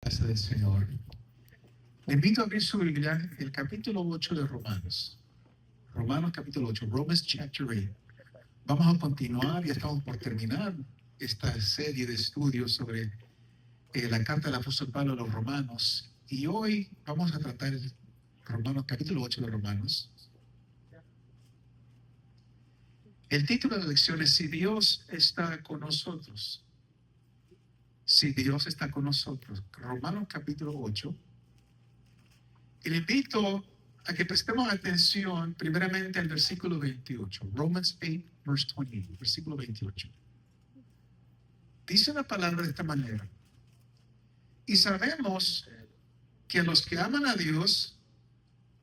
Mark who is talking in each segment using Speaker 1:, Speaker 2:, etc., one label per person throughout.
Speaker 1: Casa del Señor. Le invito a abrir su Biblia, el capítulo 8 de Romanos. Romanos capítulo 8, Romans chapter 8. Vamos a continuar, ya estamos por terminar esta serie de estudios sobre la carta del apóstol Pablo a los romanos. Y hoy vamos a tratar el Romanos capítulo 8 de Romanos. El título de la lección es Si Dios está con nosotros. Si Dios está con nosotros. Romanos capítulo 8. Y le invito a que prestemos atención primeramente al versículo 28. Romans 8, verse 28, versículo 28. Dice la palabra de esta manera. Y sabemos que a los que aman a Dios,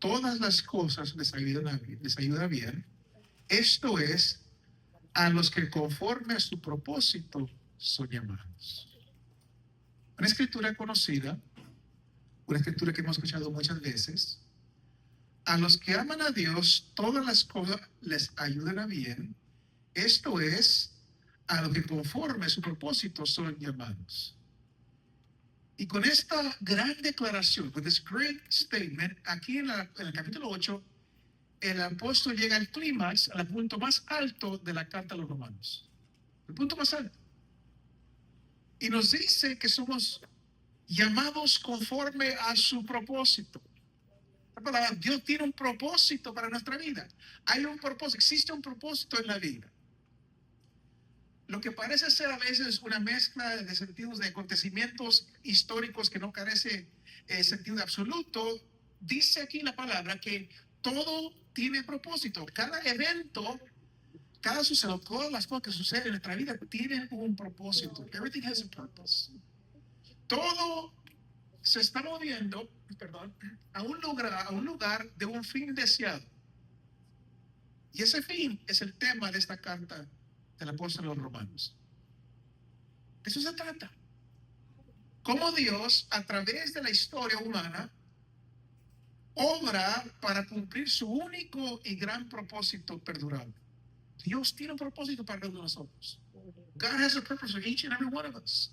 Speaker 1: todas las cosas les ayudan bien. Esto es, a los que conforme a su propósito son llamados. Una escritura conocida, una escritura que hemos escuchado muchas veces. A los que aman a Dios, todas las cosas les ayudan a bien. Esto es, a los que conforme a su propósito son llamados. Y con esta gran declaración, with this great statement, aquí en el capítulo 8, el apóstol llega al clímax, al punto más alto de la carta a los romanos. El punto más alto. Y nos dice que somos llamados conforme a su propósito. Dios tiene un propósito para nuestra vida. Hay un propósito, existe un propósito en la vida. Lo que parece ser a veces una mezcla de sentidos de acontecimientos históricos que no carece sentido absoluto, dice aquí la palabra que todo tiene propósito. Cada evento, cada suceso, todas las cosas que suceden en nuestra vida tienen un propósito. Everything has a purpose. Todo se está moviendo, a un lugar de un fin deseado. Y ese fin es el tema de esta carta del apóstol a los romanos. De eso se trata. Cómo Dios, a través de la historia humana, obra para cumplir su único y gran propósito perdurable. Dios tiene un propósito para nosotros. God has a purpose for each and every one of us.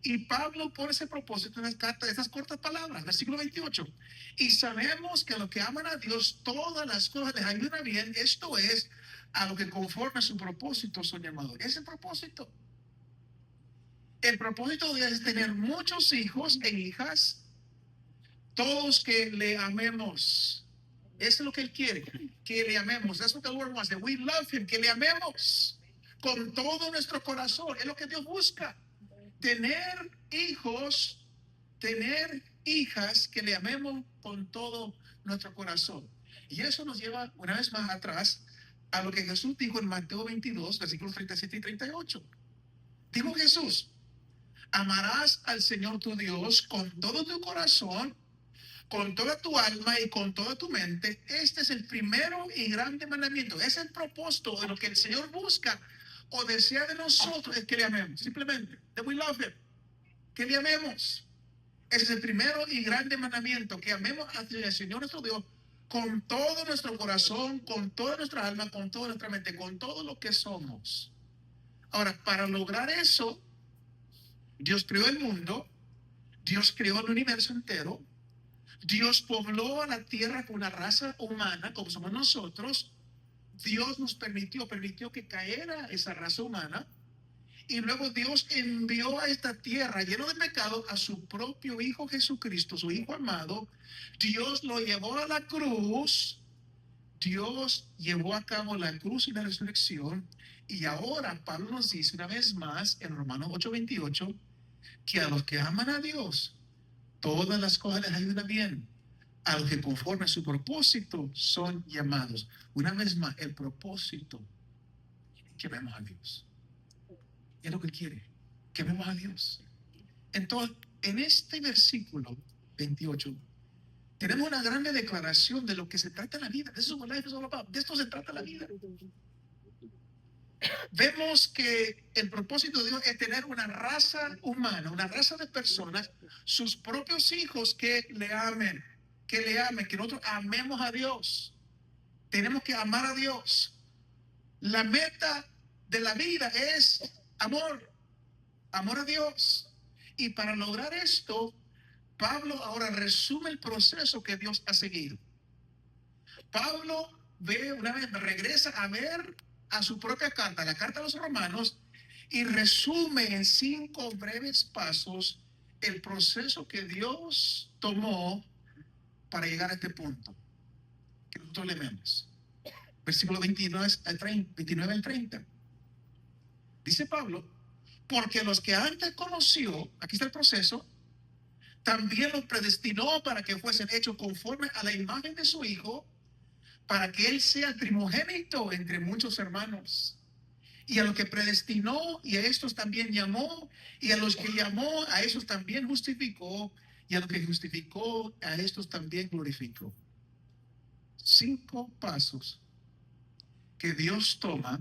Speaker 1: Y Pablo pone ese propósito en estas cortas palabras, versículo 28. Y sabemos que a los que aman a Dios, todas las cosas les ayudan bien. Esto es, a lo que conforme a su propósito son llamados. Ese propósito. El propósito de Dios es tener muchos hijos e hijas, todos que le amemos. Eso es lo que Él quiere, que le amemos. That's what the Lord wants, that we love Him, que le amemos con todo nuestro corazón. Es lo que Dios busca. Tener hijos, tener hijas que le amemos con todo nuestro corazón. Y eso nos lleva una vez más atrás a lo que Jesús dijo en Mateo 22, versículos 37 y 38. Dijo Jesús: amarás al Señor tu Dios con todo tu corazón, con toda tu alma y con toda tu mente. Este es el primero y grande mandamiento. Es el propósito de lo que el Señor busca o desea de nosotros, es que le amemos. Simplemente, that we love Him. Que le amemos. Ese es el primero y grande mandamiento, que amemos al Señor nuestro Dios con todo nuestro corazón, con toda nuestra alma, con toda nuestra mente, con todo lo que somos. Ahora, para lograr eso, Dios creó el mundo, Dios creó el universo entero, Dios pobló a la tierra con una raza humana, como somos nosotros. Dios nos permitió que cayera esa raza humana. Y luego Dios envió a esta tierra lleno de pecado a su propio Hijo Jesucristo, su Hijo amado. Dios lo llevó a la cruz. Dios llevó a cabo la cruz y la resurrección. Y ahora Pablo nos dice una vez más en Romanos 8:28 que a los que aman a Dios, todas las cosas les ayudan bien. A los que conforme a su propósito son llamados. Una vez más, el propósito, que vemos a Dios. Es lo que Él quiere, que vemos a Dios. Entonces, en este versículo 28, tenemos una grande declaración de lo que se trata la vida. De esto se trata la vida. Vemos que el propósito de Dios es tener una raza humana, una raza de personas, sus propios hijos que le amen, que nosotros amemos a Dios. Tenemos que amar a Dios. La meta de la vida es amor a Dios. Y para lograr esto, Pablo ahora resume el proceso que Dios ha seguido. Pablo ve una vez, regresa a ver a su propia carta, la carta a los romanos, y resume en 5 breves pasos el proceso que Dios tomó para llegar a este punto. Que nosotros leemos. Versículo 29 al 30. Dice Pablo, porque los que antes conoció, aquí está el proceso, también los predestinó para que fuesen hechos conforme a la imagen de su Hijo, para que Él sea el primogénito entre muchos hermanos. Y a los que predestinó, y a estos también llamó, y a los que llamó, a esos también justificó, y a los que justificó, a estos también glorificó. 5 pasos que Dios toma,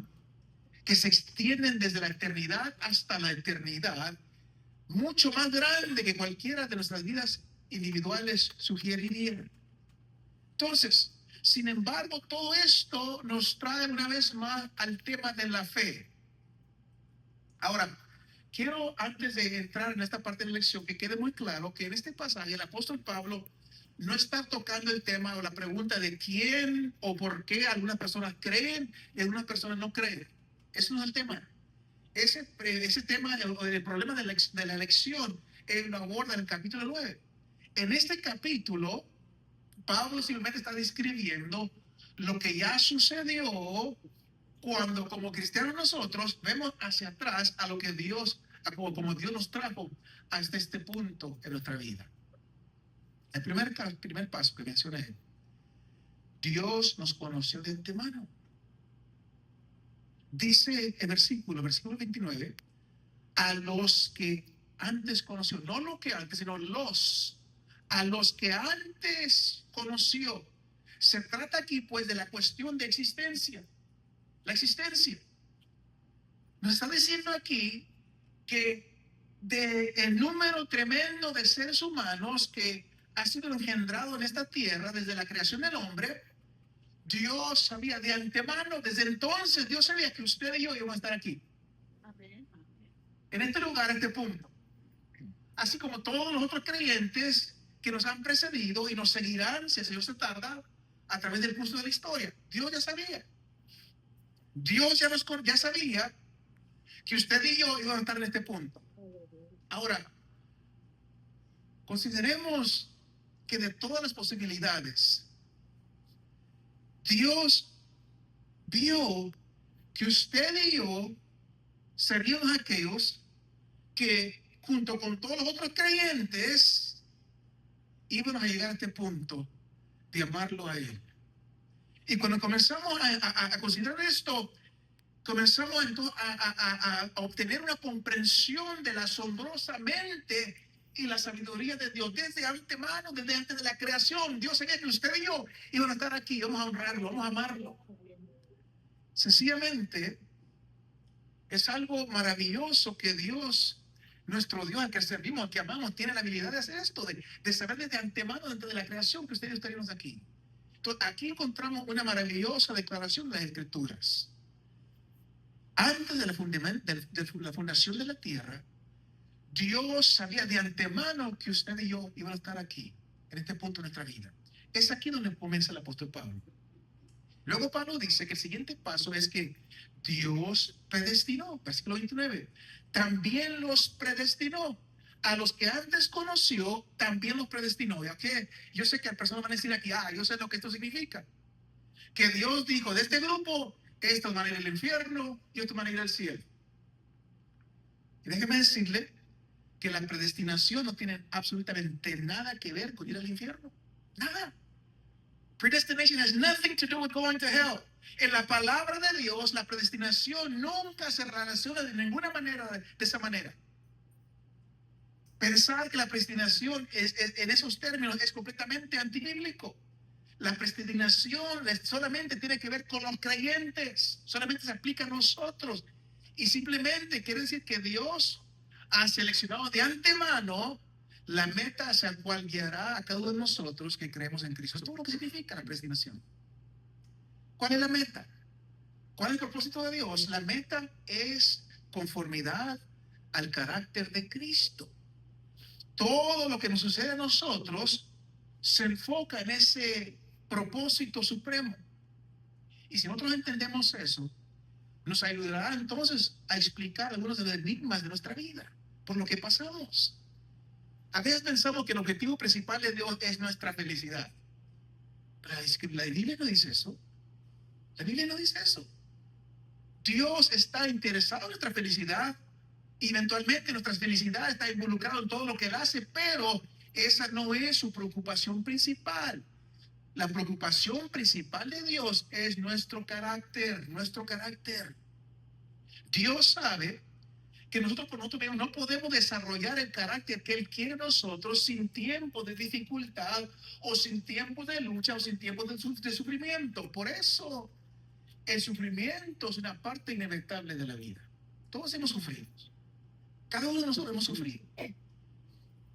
Speaker 1: que se extienden desde la eternidad hasta la eternidad, mucho más grande que cualquiera de nuestras vidas individuales sugeriría. Entonces, sin embargo, todo esto nos trae una vez más al tema de la fe. Ahora, quiero antes de entrar en esta parte de la lección que quede muy claro que en este pasaje el apóstol Pablo no está tocando el tema o la pregunta de quién o por qué algunas personas creen y algunas personas no creen. Eso no es el tema. Ese tema, el problema de la elección, él lo aborda en el capítulo 9. En este capítulo, Pablo simplemente está describiendo lo que ya sucedió cuando como cristianos nosotros vemos hacia atrás a lo que Dios, como Dios nos trajo hasta este punto en nuestra vida. El primer paso que mencioné, Dios nos conoció de antemano. Dice el versículo 29, a los que antes conoció, no lo que antes, sino a los que antes conoció. Se trata aquí pues de la cuestión de existencia, la existencia. Nos está diciendo aquí que de el número tremendo de seres humanos que ha sido engendrado en esta tierra desde la creación del hombre, Dios sabía de antemano, desde entonces Dios sabía que usted y yo íbamos a estar aquí. En este lugar, en este punto. Así como todos los otros creyentes que nos han precedido y nos seguirán, si el Señor se tarda, a través del curso de la historia. Dios ya sabía. Dios ya sabía que usted y yo íbamos a estar en este punto. Ahora, consideremos que de todas las posibilidades, Dios vio que usted y yo seríamos aquellos que junto con todos los otros creyentes íbamos a llegar a este punto de amarlo a Él. Y cuando comenzamos a considerar esto, comenzamos entonces a obtener una comprensión de la asombrosa mente y la sabiduría de Dios desde antemano, desde antes de la creación. Dios sabía que usted y yo iban a estar aquí, vamos a honrarlo, vamos a amarlo. Sencillamente es algo maravilloso que Dios, nuestro Dios al que servimos, al que amamos, tiene la habilidad de hacer esto, de saber desde antemano, desde la creación, que ustedes estaríamos aquí. Entonces, aquí encontramos una maravillosa declaración de las Escrituras. Antes de la fundación de la tierra, Dios sabía de antemano que usted y yo iban a estar aquí, en este punto de nuestra vida. Es aquí donde comienza el apóstol Pablo. Luego Pablo dice que el siguiente paso es que Dios predestinó, versículo 29. También los predestinó. A los que antes conoció, también los predestinó. ¿Ya que? Yo sé que las personas van a decir aquí, yo sé lo que esto significa. Que Dios dijo, de este grupo, estos van a ir al infierno y estos van a ir al cielo. Y déjeme decirle que la predestinación no tiene absolutamente nada que ver con ir al infierno. Nada. Predestination has nothing to do with going to hell. En la palabra de Dios, la predestinación nunca se relaciona de ninguna manera de esa manera. Pensar que la predestinación en esos términos es completamente antibíblico. La predestinación solamente tiene que ver con los creyentes, solamente se aplica a nosotros. Y simplemente quiere decir que Dios ha seleccionado de antemano la meta hacia la cual guiará a cada uno de nosotros que creemos en Cristo. Esto es lo que significa la predestinación. ¿Cuál es la meta? ¿Cuál es el propósito de Dios? La meta es conformidad al carácter de Cristo. Todo lo que nos sucede a nosotros se enfoca en ese propósito supremo. Y si nosotros entendemos eso, nos ayudará entonces a explicar algunos de los enigmas de nuestra vida, por lo que pasamos. A veces pensamos que el objetivo principal de Dios es nuestra felicidad. La Biblia no dice eso. La Biblia no dice eso. Dios está interesado en nuestra felicidad. Y eventualmente nuestra felicidad está involucrada en todo lo que Él hace, pero esa no es su preocupación principal. La preocupación principal de Dios es nuestro carácter, nuestro carácter. Dios sabe que nosotros por nosotros mismos no podemos desarrollar el carácter que Él quiere en nosotros sin tiempo de dificultad o sin tiempo de lucha o sin tiempo de sufrimiento. Por eso el sufrimiento es una parte inevitable de la vida. Todos hemos sufrido. Cada uno de nosotros hemos sufrido.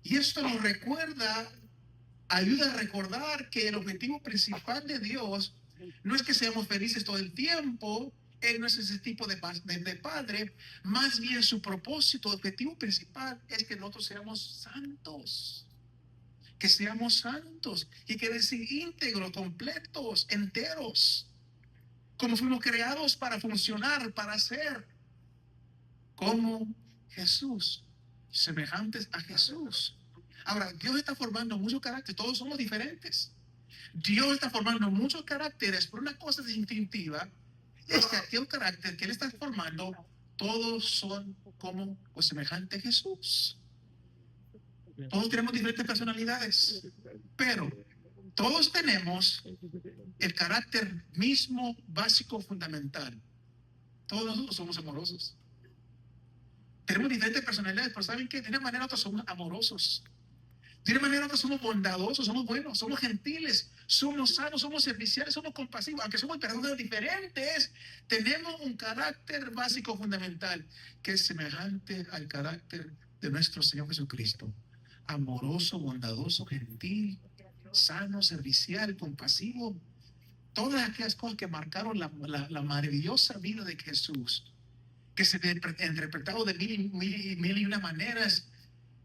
Speaker 1: Y esto nos recuerda, ayuda a recordar que el objetivo principal de Dios no es que seamos felices todo el tiempo. Él no es ese tipo de padre. Más bien su propósito, objetivo principal es que nosotros seamos santos. Que seamos santos y que decir íntegros, completos, enteros. Como fuimos creados para funcionar, para ser como Jesús, semejantes a Jesús. Ahora, Dios está formando muchos caracteres, todos somos diferentes. Dios está formando muchos caracteres, pero una cosa distintiva es que aquel carácter que Él está formando, todos son como o semejante a Jesús. Todos tenemos diferentes personalidades, pero todos tenemos el carácter mismo, básico, fundamental. Todos nosotros somos amorosos. Tenemos diferentes personalidades, pero ¿saben qué? De una manera u otra somos amorosos. De una manera u otra somos bondadosos, somos buenos, somos gentiles, somos sanos, somos serviciales, somos compasivos. Aunque somos personas diferentes, tenemos un carácter básico fundamental que es semejante al carácter de nuestro Señor Jesucristo. Amoroso, bondadoso, gentil, sano, servicial, compasivo. Todas aquellas cosas que marcaron la maravillosa vida de Jesús, que se ha interpretado de mil y una maneras,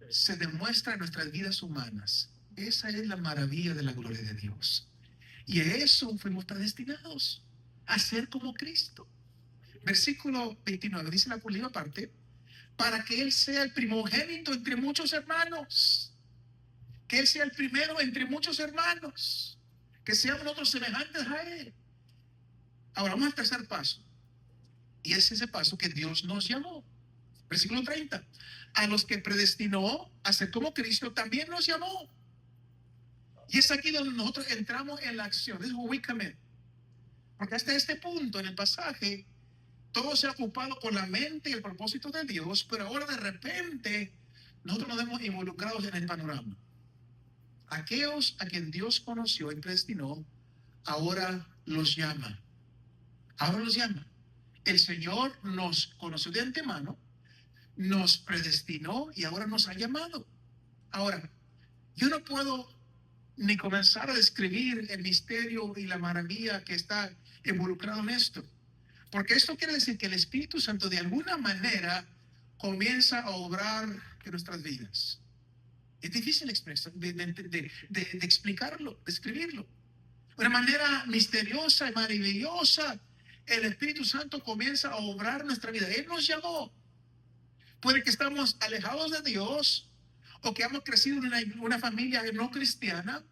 Speaker 1: se demuestra en nuestras vidas humanas. Esa es la maravilla de la gloria de Dios. Y a eso fuimos predestinados, a ser como Cristo. Versículo 29 dice la última parte, para que Él sea el primogénito entre muchos hermanos. Que Él sea el primero entre muchos hermanos. Que seamos nosotros semejantes a Él. Ahora vamos al tercer paso. Y es ese paso que Dios nos llamó. Versículo 30. A los que predestinó a ser como Cristo, también nos llamó. Y es aquí donde nosotros entramos en la acción. This is where we come in. Porque hasta este punto en el pasaje, todo se ha ocupado con la mente y el propósito de Dios, pero ahora de repente nosotros nos vemos involucrados en el panorama. Aquellos a quien Dios conoció y predestinó, ahora los llama. Ahora los llama. El Señor nos conoció de antemano, nos predestinó y ahora nos ha llamado. Ahora, yo no puedo ni comenzar a describir el misterio y la maravilla que está involucrado en esto. Porque esto quiere decir que el Espíritu Santo de alguna manera comienza a obrar en nuestras vidas. Es difícil de explicarlo, describirlo. De una manera misteriosa y maravillosa, el Espíritu Santo comienza a obrar en nuestra vida. Él nos llamó. Puede que estamos alejados de Dios, o que hemos crecido en una familia no cristiana,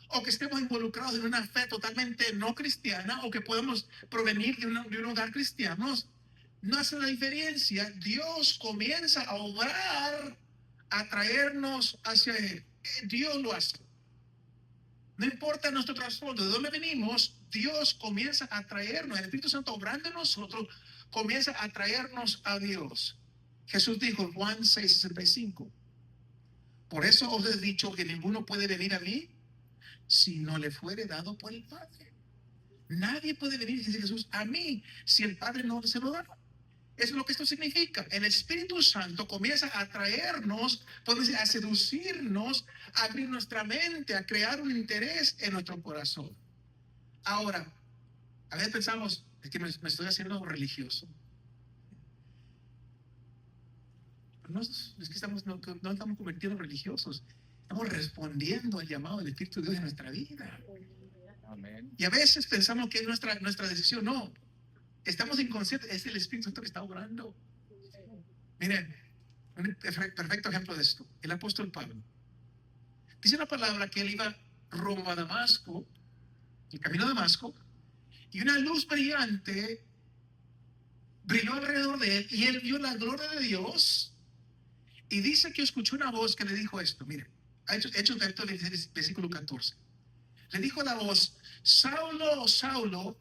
Speaker 1: o que estemos involucrados en una fe totalmente no cristiana, o que podemos provenir de un hogar cristiano. No hace la diferencia. Dios comienza a obrar, a traernos hacia Él. Dios lo hace. No importa nuestro trasfondo, de dónde venimos, Dios comienza a traernos. El Espíritu Santo obrando en nosotros comienza a traernos a Dios. Jesús dijo en Juan 6:65, por eso os he dicho que ninguno puede venir a mí si no le fuere dado por el Padre. Nadie puede venir, dice Jesús, a mí si el Padre no se lo da. Eso es lo que esto significa. El Espíritu Santo comienza a traernos, a seducirnos, a abrir nuestra mente, a crear un interés en nuestro corazón. Ahora, a veces pensamos, es que me estoy haciendo religioso. no es que no estamos convirtiendo religiosos, estamos respondiendo al llamado del Espíritu de Dios en nuestra vida.
Speaker 2: Amén.
Speaker 1: Y a veces pensamos que es nuestra decisión. No, estamos inconscientes, es el Espíritu Santo que está obrando. Miren, un perfecto ejemplo de esto, el apóstol Pablo. Dice la palabra que él iba rumbo a Damasco, el camino a Damasco, y una luz brillante brilló alrededor de él y él vio la gloria de Dios y dice que escuchó una voz que le dijo esto. Miren, Hechos de versículo 14. Le dijo la voz: Saulo, Saulo,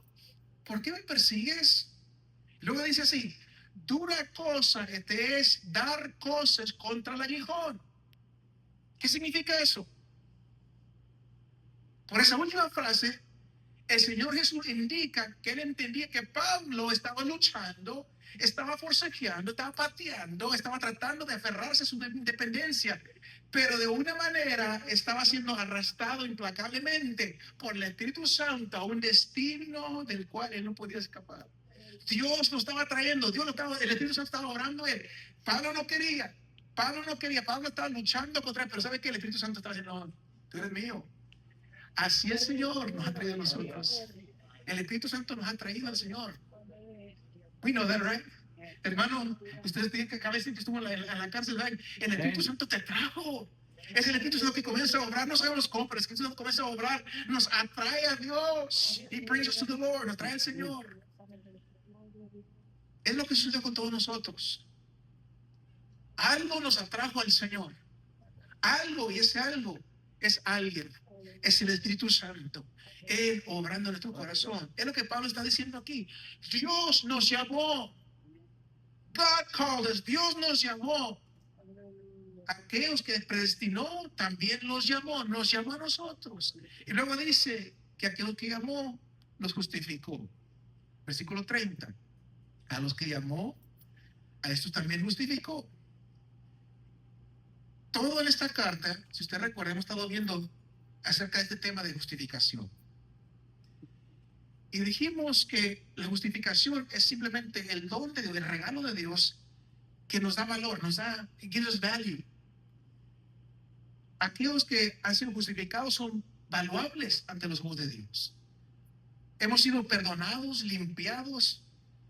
Speaker 1: ¿por qué me persigues? Luego dice así: dura cosa te es dar cosas contra el aguijón. ¿Qué significa eso? Por esa última frase, el Señor Jesús indica que él entendía que Pablo estaba luchando, estaba forcejeando, estaba pateando, estaba tratando de aferrarse a su independencia, pero de una manera estaba siendo arrastrado implacablemente por el Espíritu Santo a un destino del cual él no podía escapar. Dios lo estaba trayendo, el Espíritu Santo estaba orando a él. Pablo no quería, Pablo estaba luchando contra él, pero ¿sabe qué? El Espíritu Santo estaba diciendo: no, tú eres mío. Así el Señor nos ha traído a nosotros. El Espíritu Santo nos ha traído al Señor. We know that, right? Hermano, ustedes tienen que cada vez que estuvo en la cárcel, right? El Espíritu Santo te trajo. Es el Espíritu Santo que comienza a obrar. No sabemos cómo, pero el Espíritu Santo comienza a obrar. Nos atrae a Dios. He brings us to the Lord. Nos trae al Señor. Es lo que sucedió con todos nosotros. Algo nos atrajo al Señor. Algo, y ese algo es alguien. Es el Espíritu Santo. Él obrando en nuestro corazón. Es lo que Pablo está diciendo aquí. Dios nos llamó. God called us. Dios nos llamó. Aquellos que predestinó también los llamó. Nos llamó a nosotros. Y luego dice que aquellos que llamó los justificó. Versículo 30. A los que llamó, a estos también justificó. Todo en esta carta, si usted recuerda, hemos estado viendo acerca de este tema de justificación. Y dijimos que la justificación es simplemente el don de Dios, el regalo de Dios que nos da valor, it gives us value. Aquellos que han sido justificados son valuables ante los ojos de Dios. Hemos sido perdonados, limpiados.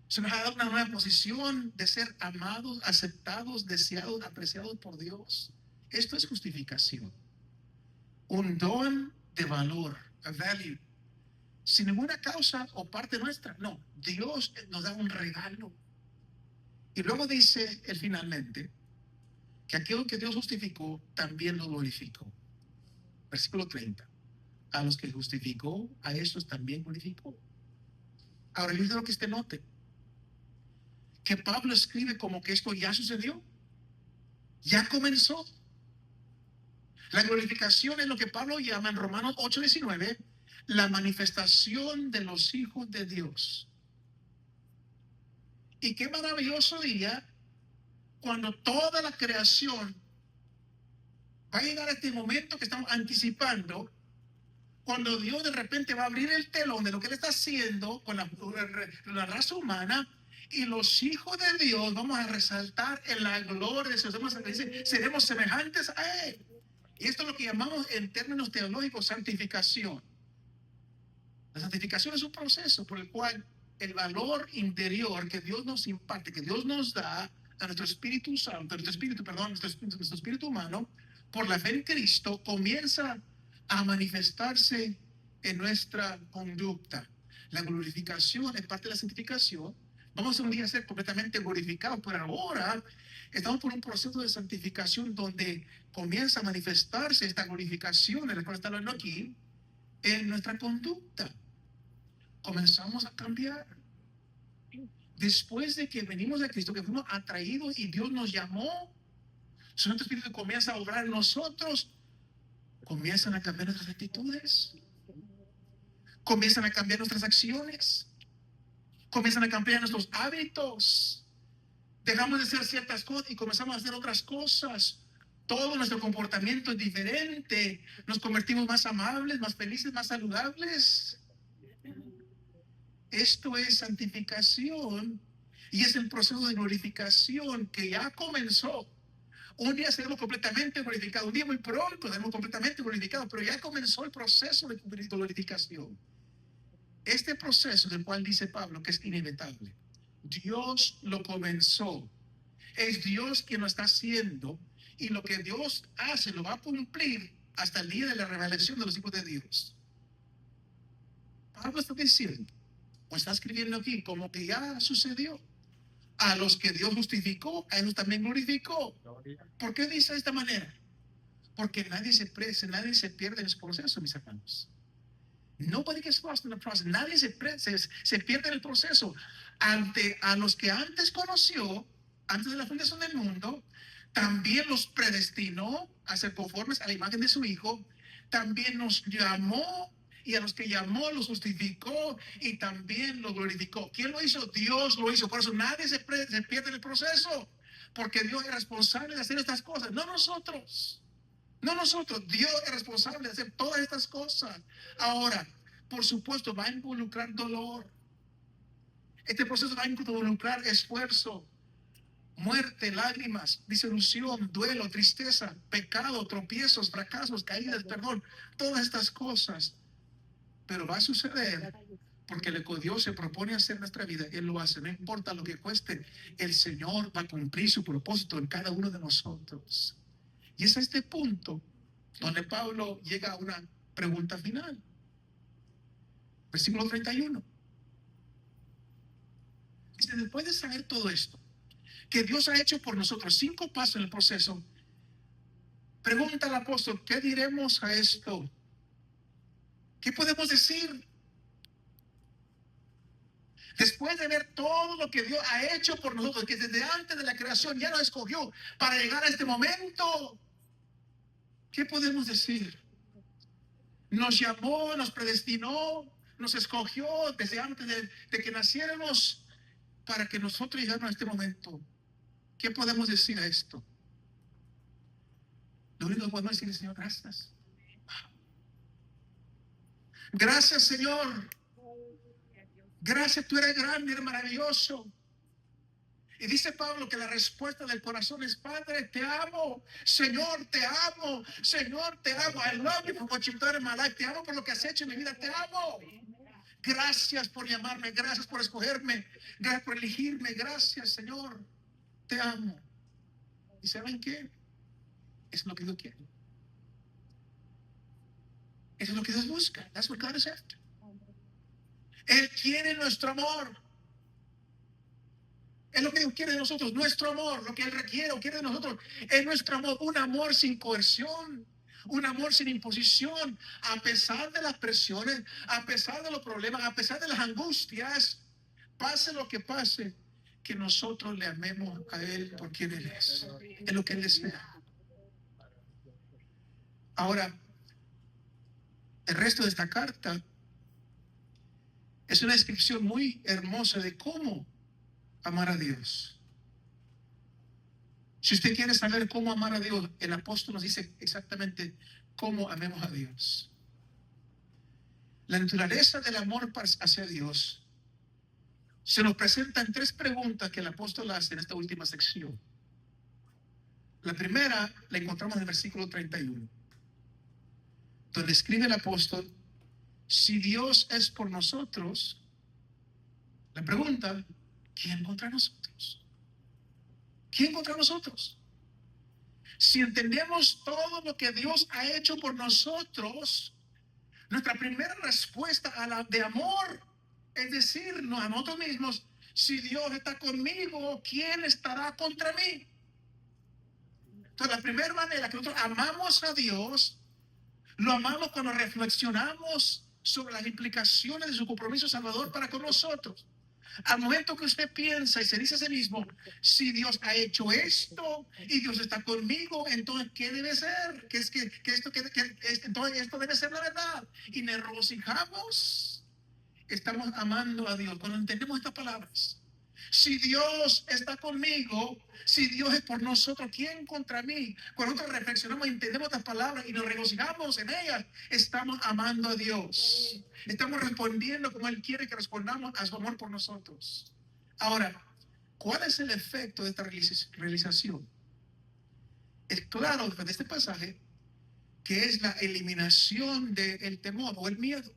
Speaker 1: Se nos ha dado una nueva posición de ser amados, aceptados, deseados, apreciados por Dios. Esto es justificación. Un don de valor, a value, sin ninguna causa o parte nuestra. No, Dios nos da un regalo. Y luego dice él finalmente que aquello que Dios justificó también lo glorificó. Versículo 30. A los que justificó, a estos también glorificó. Ahora yo quiero que usted note que Pablo escribe como que esto ya sucedió, ya comenzó. La glorificación es lo que Pablo llama en Romanos 8:19 la manifestación de los hijos de Dios. Y qué maravilloso día cuando toda la creación va a llegar a este momento que estamos anticipando, cuando Dios de repente va a abrir el telón de lo que Él está haciendo con la raza humana, y los hijos de Dios vamos a resaltar en la gloria de Dios. Seremos semejantes a Él. Y esto es lo que llamamos en términos teológicos santificación. La santificación es un proceso por el cual el valor interior que Dios nos imparte, que Dios nos da a nuestro Espíritu Santo, nuestro espíritu humano, por la fe en Cristo, comienza a manifestarse en nuestra conducta. La glorificación es parte de la santificación. Vamos a un día a ser completamente glorificados, pero ahora estamos por un proceso de santificación donde comienza a manifestarse esta glorificación, de la cual está hablando aquí, en nuestra conducta. Comenzamos a cambiar. Después de que venimos de Cristo, que fuimos atraídos y Dios nos llamó, su Santo Espíritu comienza a obrar en nosotros, comienzan a cambiar nuestras actitudes, comienzan a cambiar nuestras acciones, comienzan a cambiar nuestros hábitos. Dejamos de hacer ciertas cosas y comenzamos a hacer otras cosas. Todo nuestro comportamiento es diferente. Nos convertimos más amables, más felices, más saludables. Esto es santificación y es el proceso de glorificación que ya comenzó. Un día seremos completamente glorificados. Un día muy pronto seremos completamente glorificados. Pero ya comenzó el proceso de glorificación. Este proceso del cual dice Pablo que es inevitable. Dios lo comenzó. Es Dios quien lo está haciendo. Y lo que Dios hace lo va a cumplir hasta el día de la revelación de los hijos de Dios. Pablo está diciendo, o está escribiendo aquí, como que ya sucedió. A los que Dios justificó, a ellos también glorificó. ¿Por qué dice de esta manera? Porque nadie se pierde en ese proceso, mis hermanos. Nobody gets lost in the process. Nadie se pierde en el proceso. A los que antes conoció, antes de la fundación del mundo, también los predestinó a ser conformes a la imagen de su Hijo. También nos llamó, y a los que llamó los justificó y también los glorificó. ¿Quién lo hizo? Dios lo hizo. Por eso nadie se pierde en el proceso, porque Dios es responsable de hacer estas cosas, no nosotros. No nosotros, Dios es responsable de hacer todas estas cosas. Ahora, por supuesto, va a involucrar dolor. Este proceso va a involucrar esfuerzo, muerte, lágrimas, disolución, duelo, tristeza, pecado, tropiezos, fracasos, caídas, perdón, todas estas cosas. Pero va a suceder porque lo que Dios se propone hacer en nuestra vida, Él lo hace. No importa lo que cueste, el Señor va a cumplir su propósito en cada uno de nosotros. Y es a este punto donde Pablo llega a una pregunta final. Versículo 31. Dice, después de saber todo esto, que Dios ha hecho por nosotros 5 pasos en el proceso, pregunta al apóstol, ¿qué diremos a esto? ¿Qué podemos decir? Después de ver todo lo que Dios ha hecho por nosotros, que desde antes de la creación ya nos escogió para llegar a este momento, ¿qué podemos decir? Nos llamó, nos predestinó, nos escogió desde antes de que naciéramos para que nosotros llegáramos a este momento. ¿Qué podemos decir a esto? Lo único que podemos decir es, Señor, gracias. Gracias, Señor. Gracias, tú eres grande, eres maravilloso. Y dice Pablo que la respuesta del corazón es, Padre, te amo. Señor, te amo. Señor, te amo. I love you for what you've done in my life. Te amo por lo que has hecho en mi vida. Te amo. Gracias por llamarme. Gracias por escogerme. Gracias por elegirme. Gracias, Señor. Te amo. ¿Y saben qué? Es lo que Dios quiere. Eso es lo que Dios busca. That's what God is after. Él quiere nuestro amor. Es lo que Dios quiere de nosotros, nuestro amor. Lo que Él requiere o quiere de nosotros es nuestro amor. Un amor sin coerción, un amor sin imposición. A pesar de las presiones, a pesar de los problemas, a pesar de las angustias, pase lo que pase, que nosotros le amemos a Él por quien Él es. Es lo que Él desea. Ahora, el resto de esta carta es una descripción muy hermosa de cómo amar a Dios. Si usted quiere saber cómo amar a Dios, el apóstol nos dice exactamente cómo amemos a Dios. La naturaleza del amor hacia Dios se nos presenta en 3 preguntas que el apóstol hace en esta última sección. La primera la encontramos en el versículo 31, donde escribe el apóstol, si Dios es por nosotros, la pregunta, ¿quién contra nosotros? ¿Quién contra nosotros? Si entendemos todo lo que Dios ha hecho por nosotros, nuestra primera respuesta a la de amor es decirnos a nosotros mismos, si Dios está conmigo, ¿quién estará contra mí? Entonces, la primera manera que nosotros amamos a Dios, lo amamos cuando reflexionamos sobre las implicaciones de su compromiso salvador para con nosotros. Al momento que usted piensa y se dice a sí mismo, si Dios ha hecho esto y Dios está conmigo, entonces ¿qué debe ser? Entonces esto debe ser la verdad. Y nos regocijamos, estamos amando a Dios cuando entendemos estas palabras. Si Dios está conmigo, si Dios es por nosotros, ¿quién contra mí? Cuando nosotros reflexionamos, entendemos estas palabras y nos regocijamos en ellas, estamos amando a Dios. Estamos respondiendo como Él quiere que respondamos a su amor por nosotros. Ahora, ¿cuál es el efecto de esta realización? es claro de este pasaje que es la eliminación del temor o el miedo.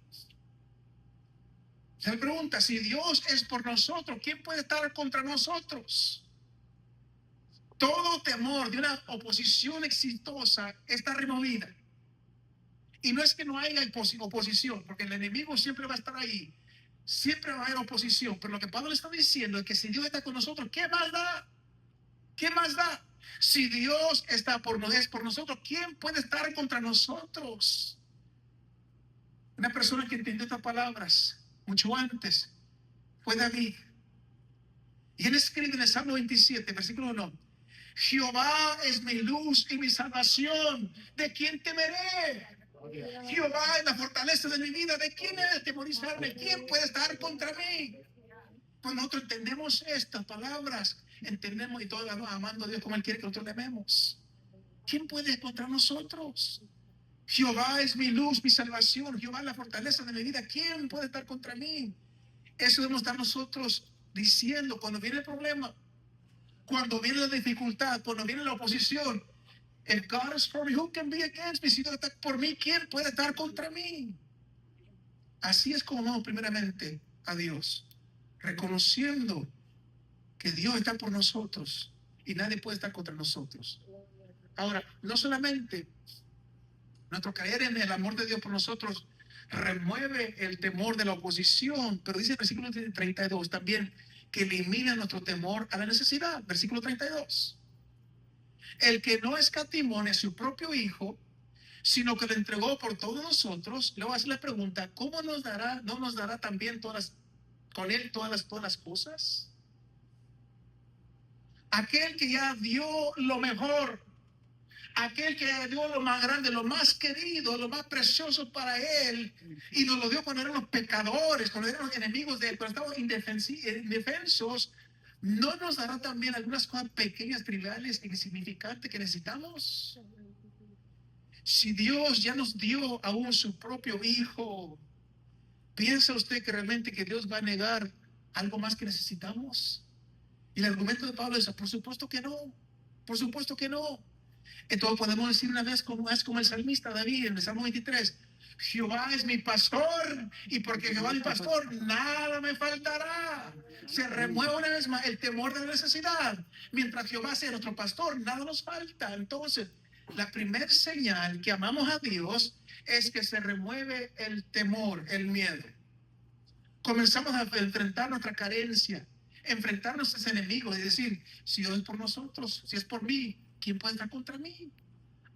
Speaker 1: Se pregunta, si Dios es por nosotros, ¿quién puede estar contra nosotros? Todo temor de una oposición exitosa está removida. Y no es que no haya oposición, porque el enemigo siempre va a estar ahí. Siempre va a haber oposición. Pero lo que Pablo le está diciendo es que si Dios está con nosotros, ¿qué más da? ¿Qué más da? Si Dios está es por nosotros, ¿quién puede estar contra nosotros? Una persona que entendió estas palabras mucho antes fue David. Y él escribe en el Salmo 27, versículo 1. Jehová es mi luz y mi salvación. ¿De quién temeré? Jehová es la fortaleza de mi vida. ¿De quién he de temorizarme? ¿Quién puede estar contra mí? Cuando nosotros entendemos estas palabras, entendemos y todos amando a Dios como Él quiere que nosotros le amemos. ¿Quién puede contra nosotros? Jehová es mi luz, mi salvación. Jehová es la fortaleza de mi vida. ¿Quién puede estar contra mí? Eso debemos estar nosotros diciendo cuando viene el problema, cuando viene la dificultad, cuando viene la oposición. If God is for me, who can be against me? Si Dios está por mí, ¿quién puede estar contra mí? Así es como vamos primeramente a Dios, reconociendo que Dios está por nosotros y nadie puede estar contra nosotros. Ahora, no solamente nuestro creer en el amor de Dios por nosotros remueve el temor de la oposición, pero dice el versículo 32 también que elimina nuestro temor a la necesidad. Versículo 32. El que no escatimó a su propio hijo, sino que lo entregó por todos nosotros, le voy a hacer la pregunta, ¿cómo nos dará, no nos dará también con él todas las cosas? Aquel que ya dio lo mejor, aquel que dio lo más grande, lo más querido, lo más precioso para él, y nos lo dio cuando éramos pecadores, cuando éramos enemigos de él, cuando estábamos indefensos, ¿no nos dará también algunas cosas pequeñas, triviales, insignificantes que necesitamos? Si Dios ya nos dio aún su propio hijo, ¿piensa usted que realmente que Dios va a negar algo más que necesitamos? Y el argumento de Pablo es, por supuesto que no, por supuesto que no. Entonces podemos decir una vez como es como el salmista David en el Salmo 23, Jehová es mi pastor y porque Jehová es mi pastor nada me faltará. Se remueve una vez más el temor de la necesidad. Mientras Jehová sea nuestro pastor, nada nos falta. Entonces, la primera señal que amamos a Dios es que se remueve el temor, el miedo. Comenzamos a enfrentar nuestra carencia, enfrentar nuestros enemigos y decir, si Dios es por nosotros, si es por mí, ¿quién puede estar contra mí?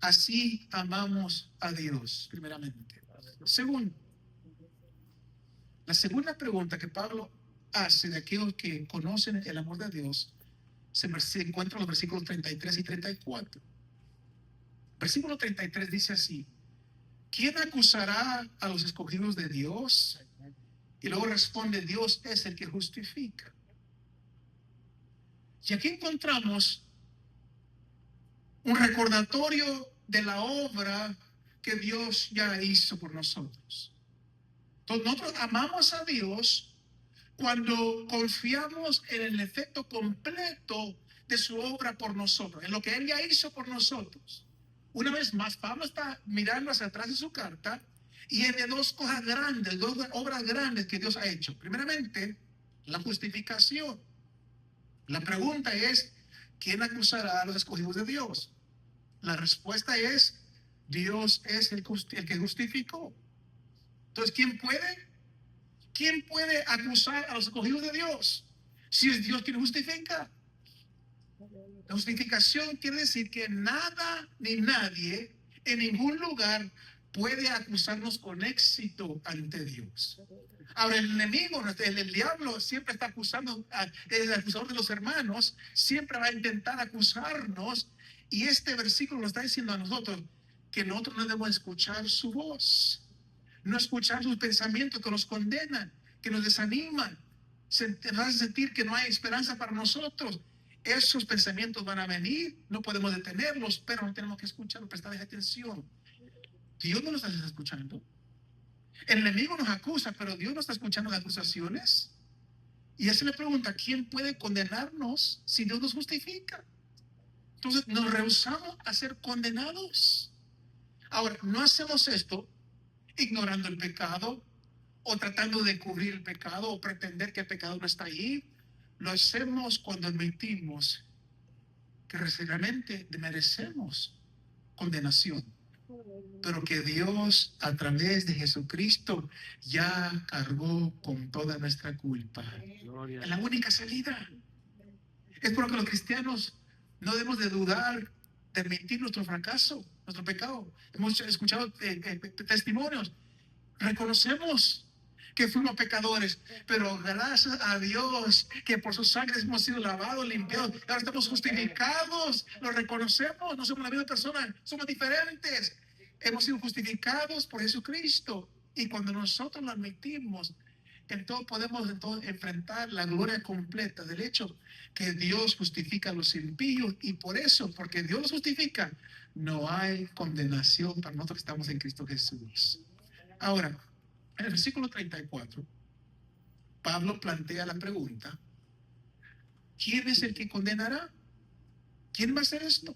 Speaker 1: Así amamos a Dios, primeramente. Segundo, la segunda pregunta que Pablo hace de aquellos que conocen el amor de Dios se encuentra en los versículos 33 y 34. Versículo 33 dice así, ¿quién acusará a los escogidos de Dios? Y luego responde, Dios es el que justifica. Y aquí encontramos un recordatorio de la obra que Dios ya hizo por nosotros. Entonces nosotros amamos a Dios cuando confiamos en el efecto completo de su obra por nosotros, en lo que Él ya hizo por nosotros. Una vez más, Pablo está mirando hacia atrás de su carta y tiene dos cosas grandes, dos obras grandes que Dios ha hecho. Primeramente, la justificación. La pregunta es, ¿quién acusará a los escogidos de Dios? La respuesta es, Dios es el que justificó. Entonces, ¿quién puede? ¿Quién puede acusar a los escogidos de Dios? Si es Dios quien justifica. La justificación quiere decir que nada ni nadie en ningún lugar puede acusarnos con éxito ante Dios. Ahora el enemigo, el diablo siempre está acusando, el acusador de los hermanos, siempre va a intentar acusarnos y este versículo nos está diciendo a nosotros que nosotros no debemos escuchar su voz, no escuchar sus pensamientos que nos condenan, que nos desaniman, nos hacen sentir que no hay esperanza para nosotros. Esos pensamientos van a venir, no podemos detenerlos, pero no tenemos que escucharlos, prestarles atención. Dios no nos está escuchando. El enemigo nos acusa, pero Dios no está escuchando las acusaciones. Y él se le pregunta, ¿quién puede condenarnos si Dios nos justifica? Entonces nos rehusamos a ser condenados. Ahora, no hacemos esto ignorando el pecado o tratando de cubrir el pecado o pretender que el pecado no está ahí. Lo hacemos cuando admitimos que realmente merecemos condenación, pero que Dios a través de Jesucristo ya cargó con toda nuestra culpa. Es la única salida. Es por lo que los cristianos no debemos de dudar de admitir nuestro fracaso, nuestro pecado. Hemos escuchado testimonios. Reconocemos que fuimos pecadores, pero gracias a Dios que por su sangre hemos sido lavados, limpiados, ahora estamos justificados, lo reconocemos, no somos la misma persona, somos diferentes, hemos sido justificados por Jesucristo, y cuando nosotros lo admitimos, entonces podemos enfrentar la gloria completa del hecho que Dios justifica a los impíos, y por eso, porque Dios los justifica, no hay condenación para nosotros que estamos en Cristo Jesús. Ahora, en el versículo 34, Pablo plantea la pregunta: ¿quién es el que condenará? ¿Quién va a hacer esto?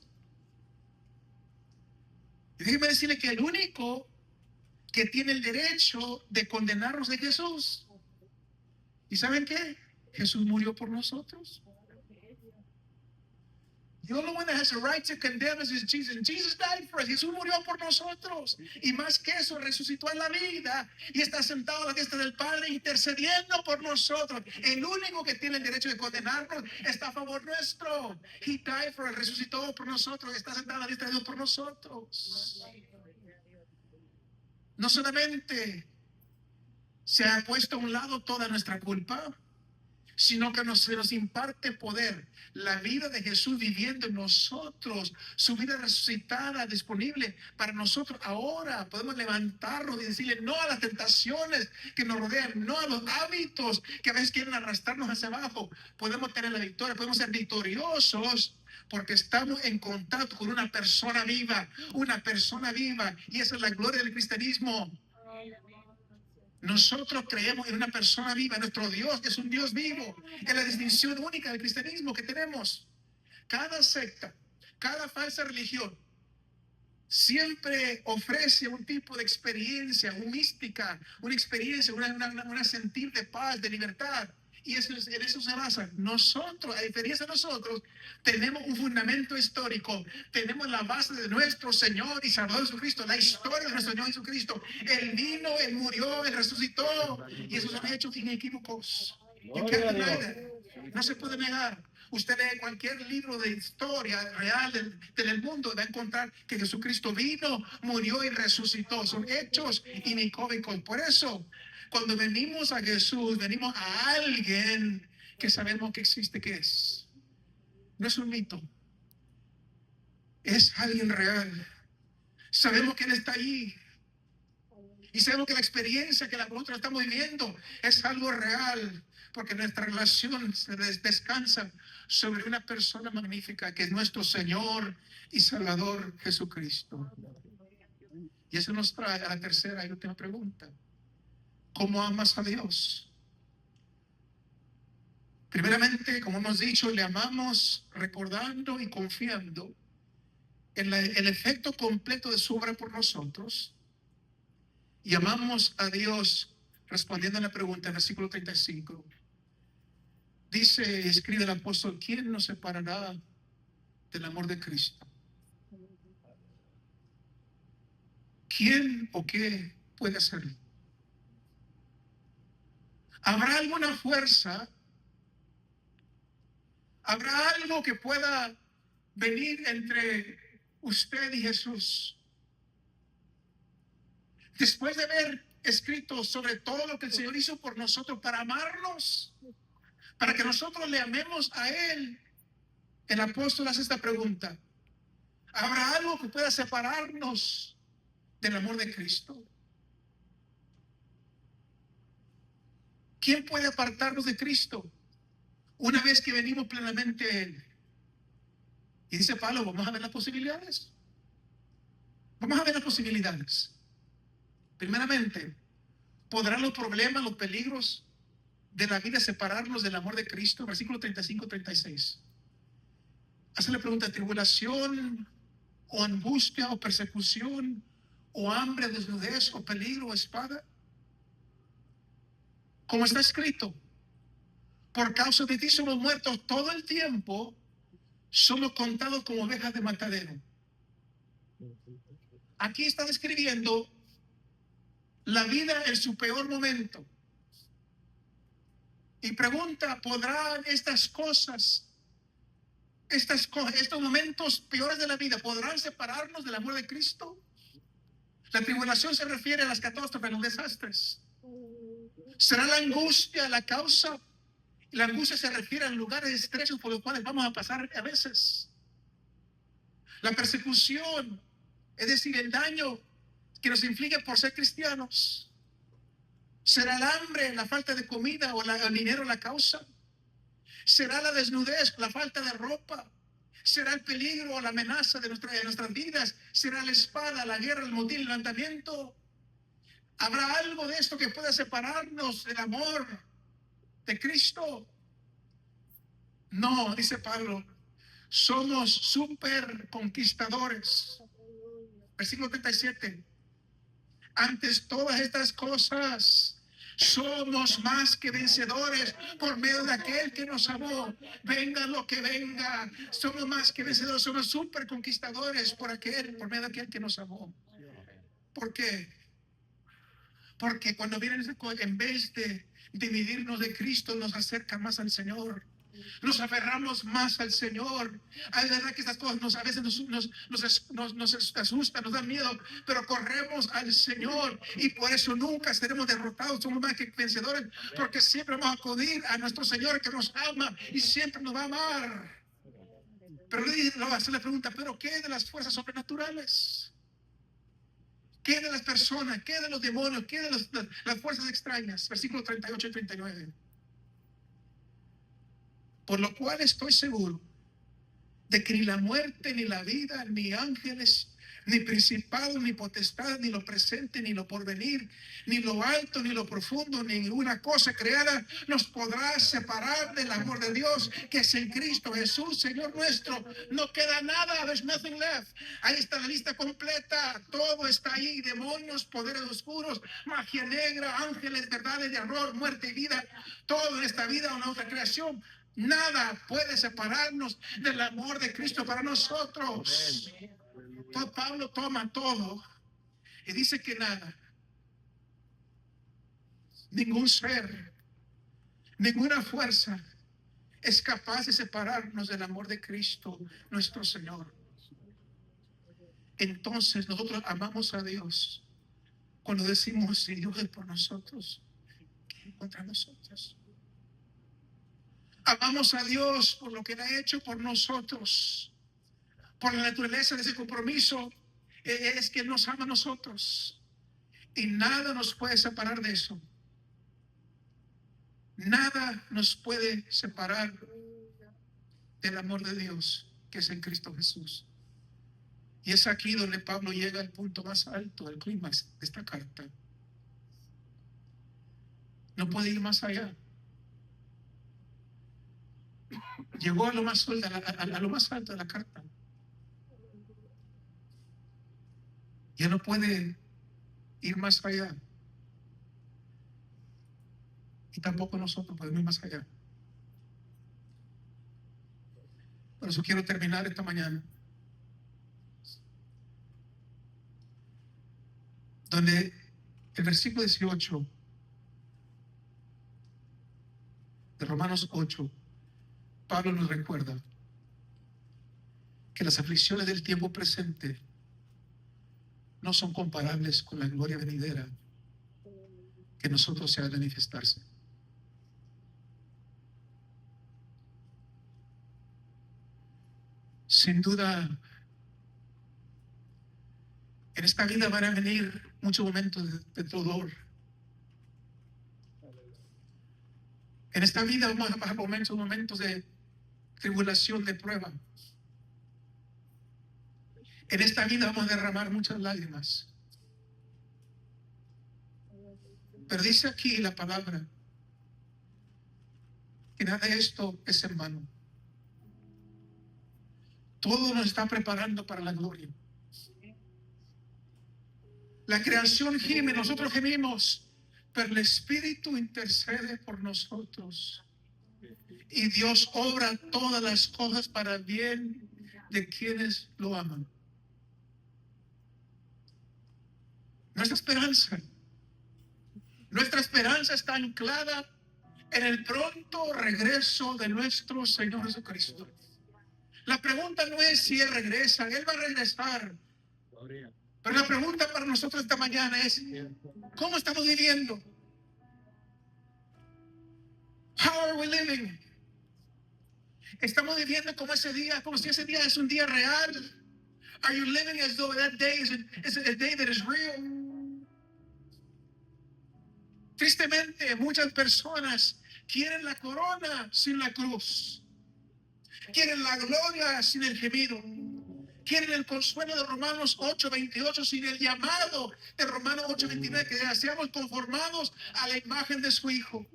Speaker 1: Y déjeme decirle que el único que tiene el derecho de condenarnos es Jesús. ¿Y saben qué? Jesús murió por nosotros. The only one that has a right to condemn us is Jesus. And Jesus died for us. Jesús murió por nosotros. Y más que eso, resucitó en la vida y está sentado a la diestra del Padre intercediendo por nosotros. El único que tiene el derecho de condenarnos está a favor nuestro. He died for us. Resucitó por nosotros. Está sentado a la diestra de Dios por nosotros. No solamente se ha puesto a un lado toda nuestra culpa, sino que se nos imparte poder, la vida de Jesús viviendo en nosotros, su vida resucitada, disponible para nosotros. Ahora podemos levantarnos y decirle no a las tentaciones que nos rodean, no a los hábitos que a veces quieren arrastrarnos hacia abajo. Podemos tener la victoria, podemos ser victoriosos porque estamos en contacto con una persona viva, y esa es la gloria del cristianismo. Nosotros creemos en una persona viva. Nuestro Dios es un Dios vivo. Es la distinción única del cristianismo que tenemos. Cada secta, cada falsa religión siempre ofrece un tipo de experiencia, una mística, una experiencia, una sentir de paz, de libertad. Y en eso se basa. Nosotros, a diferencia de nosotros, tenemos un fundamento histórico. Tenemos la base de nuestro Señor y Salvador Jesucristo, la historia de nuestro Señor Jesucristo. Él vino, Él murió, Él resucitó. Y esos son hechos inequívocos. No se puede negar. Usted lee cualquier libro de historia real del mundo, va a encontrar que Jesucristo vino, murió y resucitó. Son hechos inequívocos. Por eso, cuando venimos a Jesús, venimos a alguien que sabemos que existe, que es. No es un mito. Es alguien real. Sabemos que Él está ahí. Y sabemos que la experiencia que nosotros estamos viviendo es algo real. Porque nuestra relación se descansa sobre una persona magnífica que es nuestro Señor y Salvador Jesucristo. Y eso nos trae a la tercera y última pregunta. ¿Cómo amas a Dios? Primeramente, como hemos dicho, le amamos recordando y confiando en el efecto completo de su obra por nosotros. Y amamos a Dios respondiendo a la pregunta en el versículo 35. Dice, escribe el apóstol: ¿quién nos separará del amor de Cristo? ¿Quién o qué puede hacerlo? ¿Habrá alguna fuerza? ¿Habrá algo que pueda venir entre usted y Jesús? Después de haber escrito sobre todo lo que el Señor hizo por nosotros para amarnos, para que nosotros le amemos a Él, el apóstol hace esta pregunta: ¿habrá algo que pueda separarnos del amor de Cristo? ¿Quién puede apartarnos de Cristo una vez que venimos plenamente a Él? Y dice Pablo, vamos a ver las posibilidades. Vamos a ver las posibilidades. Primeramente, ¿podrán los problemas, los peligros de la vida separarnos del amor de Cristo? Versículo 35-36. Hace la pregunta: ¿tribulación o angustia o persecución o hambre, desnudez o peligro o espada? Como está escrito, por causa de ti somos muertos todo el tiempo, somos contados como ovejas de matadero. Aquí está describiendo la vida en su peor momento. Y pregunta: ¿podrán estos momentos peores de la vida, podrán separarnos del amor de Cristo? La tribulación se refiere a las catástrofes, a los desastres. ¿Será la angustia la causa? La angustia se refiere a lugares estrechos por los cuales vamos a pasar a veces. La persecución, es decir, el daño que nos inflige por ser cristianos. ¿Será el hambre, la falta de comida o el dinero la causa? ¿Será la desnudez, la falta de ropa? ¿Será el peligro o la amenaza de nuestras vidas? ¿Será la espada, la guerra, el motín, el levantamiento? ¿Habrá algo de esto que pueda separarnos del amor de Cristo? No, dice Pablo, somos super conquistadores. Versículo 37. Antes todas estas cosas, somos más que vencedores por medio de aquel que nos amó. Venga lo que venga, somos más que vencedores, somos super conquistadores por medio de aquel que nos amó. ¿Por qué? Porque cuando vienen esas cosas, en vez de dividirnos de Cristo, nos acerca más al Señor. Nos aferramos más al Señor. Es verdad que estas cosas a veces nos asustan, nos dan miedo, pero corremos al Señor y por eso nunca seremos derrotados. Somos más que vencedores, porque siempre vamos a acudir a nuestro Señor que nos ama y siempre nos va a amar. Pero le va a hacer la pregunta: ¿pero qué de las fuerzas sobrenaturales? ¿Qué de las personas? ¿Qué de los demonios? ¿Qué de las fuerzas extrañas? Versículos 38 y 39. Por lo cual estoy seguro de que ni la muerte, ni la vida, ni ángeles, ni principados, ni potestades, ni lo presente, ni lo porvenir, ni lo alto, ni lo profundo, ni ninguna cosa creada nos podrá separar del amor de Dios que es en Cristo Jesús, Señor nuestro. No queda nada, there's nothing left. Ahí está la lista completa, todo está ahí: demonios, poderes oscuros, magia negra, ángeles, verdades de error, muerte y vida. Todo en esta vida, una otra creación. Nada puede separarnos del amor de Cristo para nosotros. Pablo toma todo y dice que nada, ningún ser, ninguna fuerza es capaz de separarnos del amor de Cristo, nuestro Señor. Entonces nosotros amamos a Dios cuando decimos: si Dios es por nosotros, ¿quién contra nosotros? Amamos a Dios por lo que Él ha hecho por nosotros, por la naturaleza de ese compromiso. Es que Él nos ama a nosotros y nada nos puede separar de eso. Nada nos puede separar del amor de Dios que es en Cristo Jesús. Y es aquí donde Pablo llega al punto más alto, al clímax de esta carta. No puede ir más allá. Llegó a lo más alto, a lo más alto de la carta. Ya no puede ir más allá. Y tampoco nosotros podemos ir más allá. Por eso quiero terminar esta mañana donde el versículo 18 de Romanos 8, Pablo nos recuerda que las aflicciones del tiempo presente no son comparables con la gloria venidera que en nosotros se ha de manifestarse. Sin duda, en esta vida van a venir muchos momentos de dolor. En esta vida vamos a pasar momentos de tribulación, de prueba. En esta vida vamos a derramar muchas lágrimas. Pero dice aquí la palabra que nada de esto es en vano. todo nos está preparando para la gloria. La creación gime, nosotros gemimos, pero el Espíritu intercede por nosotros. Y Dios obra todas las cosas para el bien de quienes lo aman. Nuestra esperanza está anclada en el pronto regreso de nuestro Señor Jesucristo. La pregunta no es si Él regresa, Él va a regresar. Pero la pregunta para nosotros esta mañana es, ¿cómo estamos viviendo? How are we living? ¿Estamos viviendo como ese día, como si ese día es un día real? Are you living as though that day is a day that is real? Tristemente, muchas personas quieren la corona sin la cruz. Quieren la gloria sin el gemido. Quieren el consuelo de Romanos 8:28 sin el llamado de Romanos 8:29, que seamos conformados a la imagen de su Hijo.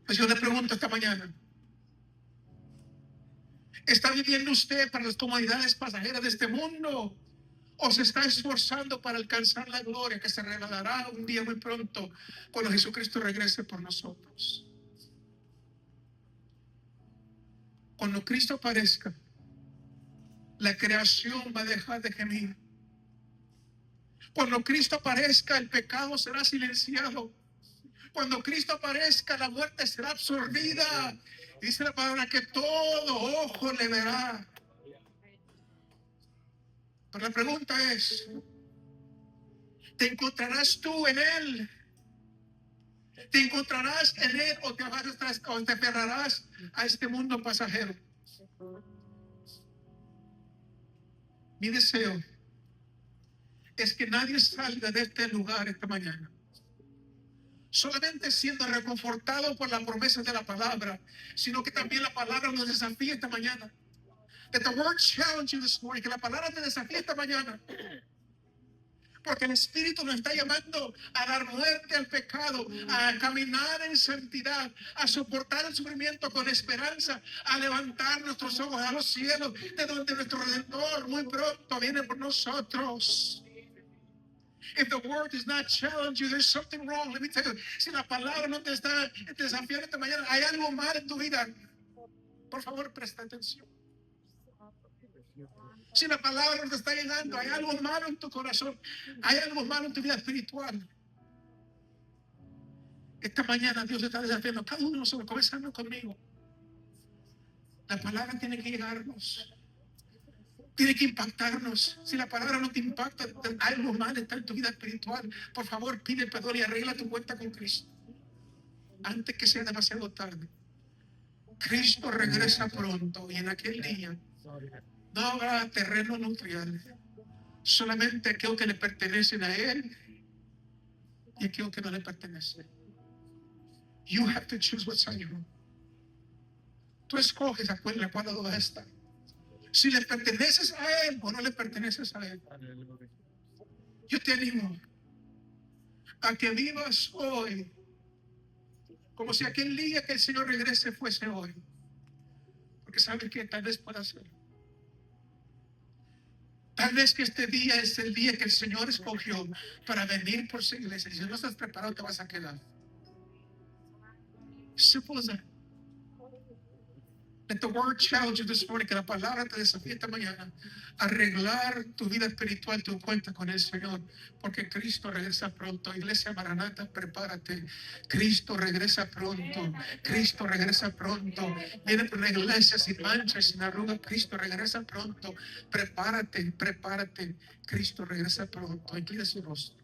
Speaker 1: Pues yo le pregunto esta mañana, ¿está viviendo usted para las comodidades pasajeras de este mundo? ¿O se está esforzando para alcanzar la gloria que se revelará un día muy pronto cuando Jesucristo regrese por nosotros? Cuando Cristo aparezca, la creación va a dejar de gemir. Cuando Cristo aparezca, el pecado será silenciado. Cuando Cristo aparezca, la muerte será absorbida. Dice la palabra que todo ojo le verá. Pero la pregunta es, ¿te encontrarás tú en Él? ¿Te encontrarás en Él o te aferrarás a este mundo pasajero? Mi deseo es que nadie salga de este lugar esta mañana solamente siendo reconfortado por la promesa de la palabra, sino que también la palabra nos desafía esta mañana. That the word challenge you this morning, que la palabra te desafía esta mañana. Porque el Espíritu nos está llamando a dar muerte al pecado, a caminar en santidad, a soportar el sufrimiento con esperanza, a levantar nuestros ojos a los cielos, de donde nuestro Redentor muy pronto viene por nosotros. If the word does not challenge you, there's something wrong. Let me tell you, si la palabra no te está desafiando esta mañana, hay algo mal en tu vida. Por favor, presta atención. Si la palabra no te está llegando, hay algo malo en tu corazón, hay algo malo en tu vida espiritual. Esta mañana Dios está desafiando a cada uno de nosotros, comenzando conmigo. La palabra tiene que llegarnos, tiene que impactarnos. Si la palabra no te impacta, algo mal está en tu vida espiritual. Por favor, pide perdón y arregla tu cuenta con Cristo antes que sea demasiado tarde. Cristo regresa pronto y en aquel día no habrá terreno neutral, solamente aquellos que le pertenecen a Él y aquellos que no le pertenecen. You have to choose what side you're on. Tú escoges a cuál lado vas a estar. Si le perteneces a Él o no le perteneces a Él. Yo te animo a que vivas hoy como si aquel día que el Señor regrese fuese hoy. Porque sabes que tal vez pueda ser. Tal vez que este día es el día que el Señor escogió para venir por su iglesia. Y si no estás preparado, te vas a quedar. Simple as that. Let the word challenge you this morning, que la palabra te desafía esta mañana a arreglar tu vida espiritual, tu cuenta con el Señor, porque Cristo regresa pronto. Iglesia Maranata, prepárate. Cristo regresa pronto. Cristo regresa pronto. Viene por una iglesia sin mancha, sin arruga. Cristo regresa pronto. Prepárate, prepárate. Cristo regresa pronto. Inclina su rostro.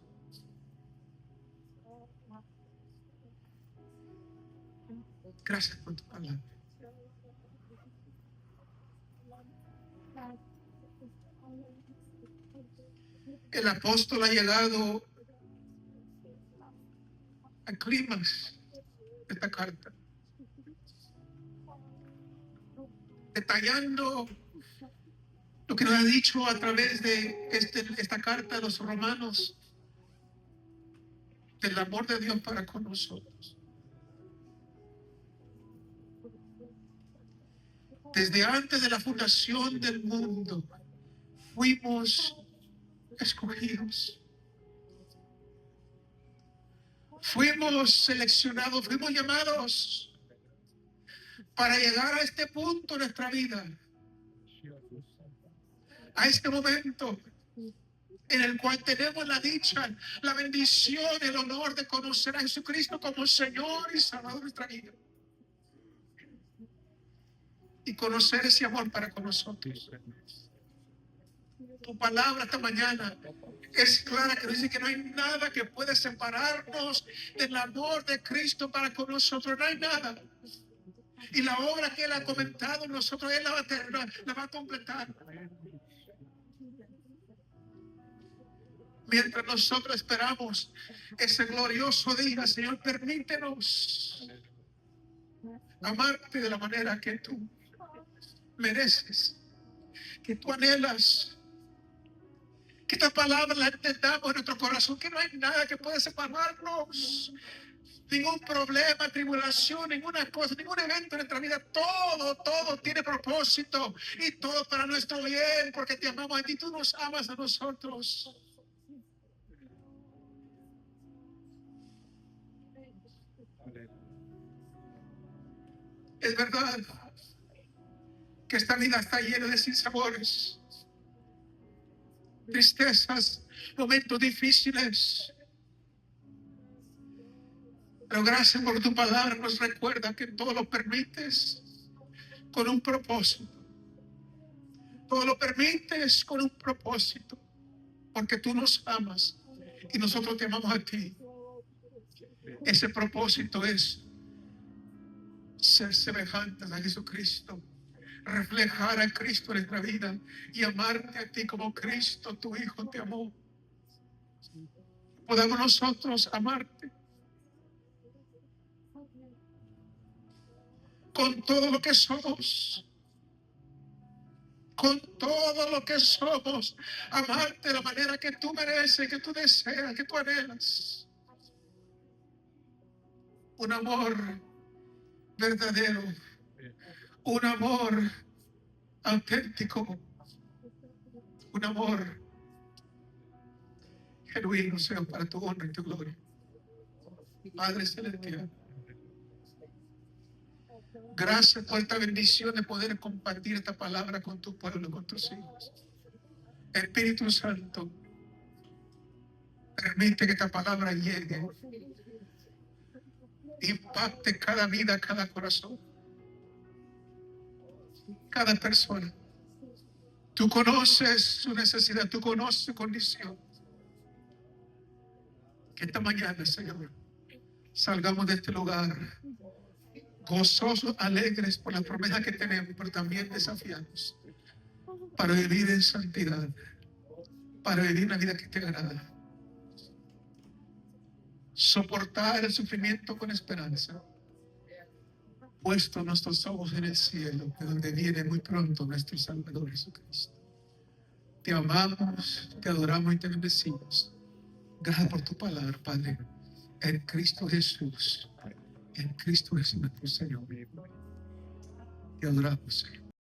Speaker 1: Gracias por tu palabra. El apóstol ha llegado al clímax de esta carta, detallando lo que nos ha dicho a través de esta carta de los romanos, del amor de Dios para con nosotros. Desde antes de la fundación del mundo, fuimos escogidos. Fuimos seleccionados, fuimos llamados para llegar a este punto de nuestra vida, a este momento en el cual tenemos la dicha, la bendición, el honor de conocer a Jesucristo como Señor y Salvador de nuestra vida. Y conocer ese amor para con nosotros. Tu palabra esta mañana es clara, que dice que no hay nada que puede separarnos del amor de Cristo para con nosotros. No hay nada. Y la obra que Él ha comentado en nosotros, Él la va a completar. Mientras nosotros esperamos ese glorioso día, Señor, permítenos amarte de la manera que tú mereces, que tú anhelas, que esta palabra la entendamos en nuestro corazón, que no hay nada que pueda separarnos, ningún problema, tribulación, ninguna cosa, ningún evento en nuestra vida, todo tiene propósito y todo para nuestro bien, porque te amamos a ti, tú nos amas a nosotros. Es verdad que esta vida está llena de sinsabores, tristezas, momentos difíciles. Pero gracias por tu palabra, nos recuerda que todo lo permites con un propósito. Todo lo permites con un propósito, porque tú nos amas y nosotros te amamos a ti. Ese propósito es ser semejantes a Jesucristo, reflejar a Cristo en nuestra vida y amarte a ti como Cristo, tu Hijo, te amó. Podamos nosotros amarte con todo lo que somos, con todo lo que somos, amarte de la manera que tú mereces, que tú deseas, que tú anhelas. Un amor verdadero, un amor auténtico, un amor genuino, sea para tu honra y tu gloria. Padre celestial, gracias por esta bendición de poder compartir esta palabra con tu pueblo, con tus hijos. Espíritu Santo, permite que esta palabra llegue, impacte cada vida, cada corazón, cada persona. Tú conoces su necesidad, tú conoces su condición. Que esta mañana, Señor, salgamos de este lugar gozosos, alegres por la promesa que tenemos, pero también desafiados para vivir en santidad, para vivir una vida que te agrada. Soportar el sufrimiento con esperanza, puesto nuestros ojos en el cielo, de donde viene muy pronto nuestro Salvador Jesucristo. Te amamos, te adoramos y te bendecimos. Gracias por tu palabra, Padre. En Cristo Jesús. En Cristo Jesús nuestro Señor. Te adoramos, Señor.